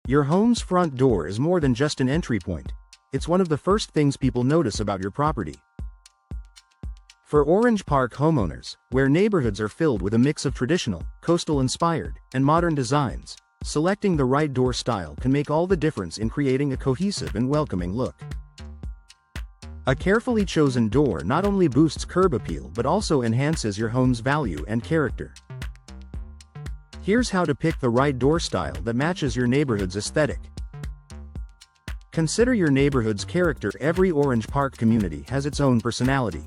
Your home's front door is more than just an entry point. It's one of the first things people notice about your property. For Orange Park homeowners, where neighborhoods are filled with a mix of traditional, coastal-inspired, and modern designs, selecting the right door style can make all the difference in creating a cohesive and welcoming look. A carefully chosen door not only boosts curb appeal but also enhances your home's value and character. Here's how to pick the right door style that matches your neighborhood's aesthetic. Consider your neighborhood's character. Every Orange Park community has its own personality.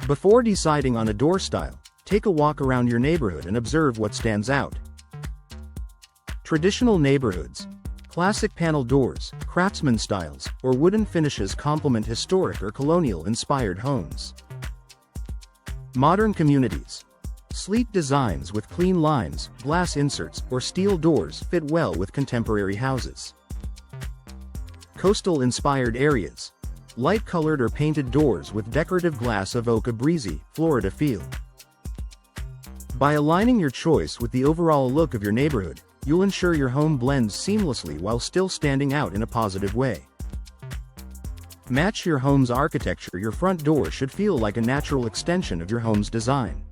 Before deciding on a door style, take a walk around your neighborhood and observe what stands out. Traditional neighborhoods, classic panel doors, craftsman styles, or wooden finishes complement historic or colonial-inspired homes. Modern communities, sleek designs with clean lines, glass inserts, or steel doors fit well with contemporary houses. Coastal-inspired areas, light-colored or painted doors with decorative glass evoke a breezy, Florida feel. By aligning your choice with the overall look of your neighborhood, you'll ensure your home blends seamlessly while still standing out in a positive way. Match your home's architecture. Your front door should feel like a natural extension of your home's design.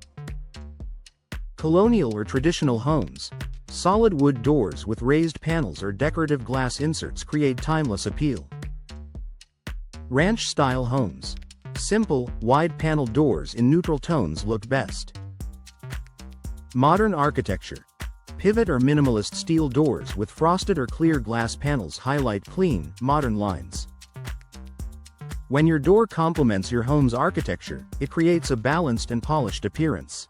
Colonial or traditional homes, solid wood doors with raised panels or decorative glass inserts create timeless appeal. Ranch-style homes, simple, wide-panel doors in neutral tones look best. Modern architecture, pivot or minimalist steel doors with frosted or clear glass panels highlight clean, modern lines. When your door complements your home's architecture, it creates a balanced and polished appearance.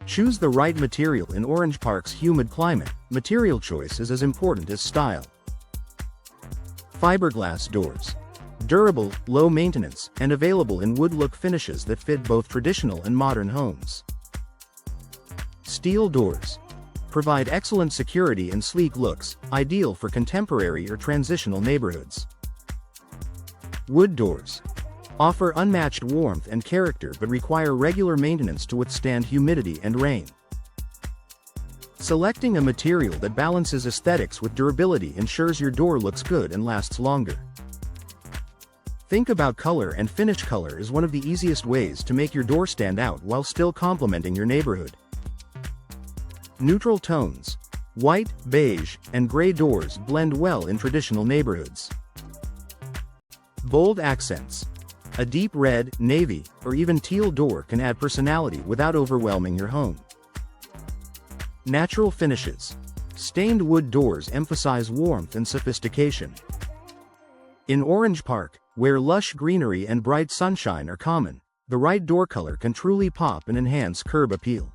Choose the right material. In Orange Park's humid climate, material choice is as important as style. Fiberglass doors, durable, low maintenance, and available in wood look finishes that fit both traditional and modern homes. Steel doors provide excellent security and sleek looks, ideal for contemporary or transitional neighborhoods. Wood doors offer unmatched warmth and character but require regular maintenance to withstand humidity and rain. Selecting a material that balances aesthetics with durability ensures your door looks good and lasts longer. Think about color and finish. Color is one of the easiest ways to make your door stand out while still complementing your neighborhood. Neutral tones, white, beige, and gray doors blend well in traditional neighborhoods. Bold accents, a deep red, navy, or even teal door can add personality without overwhelming your home. Natural finishes, stained wood doors emphasize warmth and sophistication. In Orange Park, where lush greenery and bright sunshine are common, the right door color can truly pop and enhance curb appeal.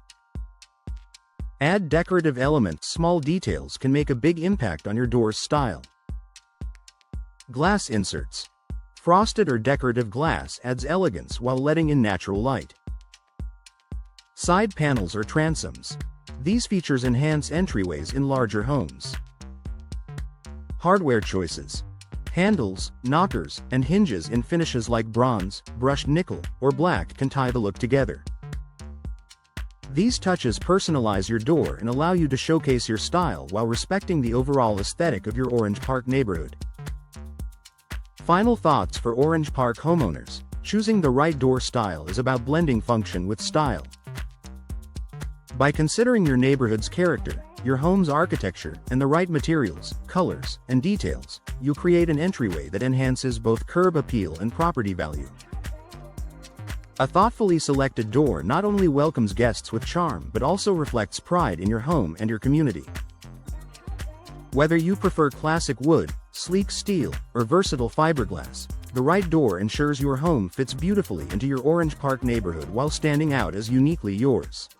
Add decorative elements. Small details can make a big impact on your door's style. Glass inserts, frosted or decorative glass adds elegance while letting in natural light. Side panels or transoms, these features enhance entryways in larger homes. Hardware choices, handles, knockers, and hinges in finishes like bronze, brushed nickel, or black can tie the look together. These touches personalize your door and allow you to showcase your style while respecting the overall aesthetic of your Orange Park neighborhood. Final thoughts for Orange Park homeowners: choosing the right door style is about blending function with style. By considering your neighborhood's character, your home's architecture, and the right materials, colors, and details, you create an entryway that enhances both curb appeal and property value. A thoughtfully selected door not only welcomes guests with charm but also reflects pride in your home and your community. Whether you prefer classic wood, sleek steel, or versatile fiberglass, the right door ensures your home fits beautifully into your Orange Park neighborhood while standing out as uniquely yours.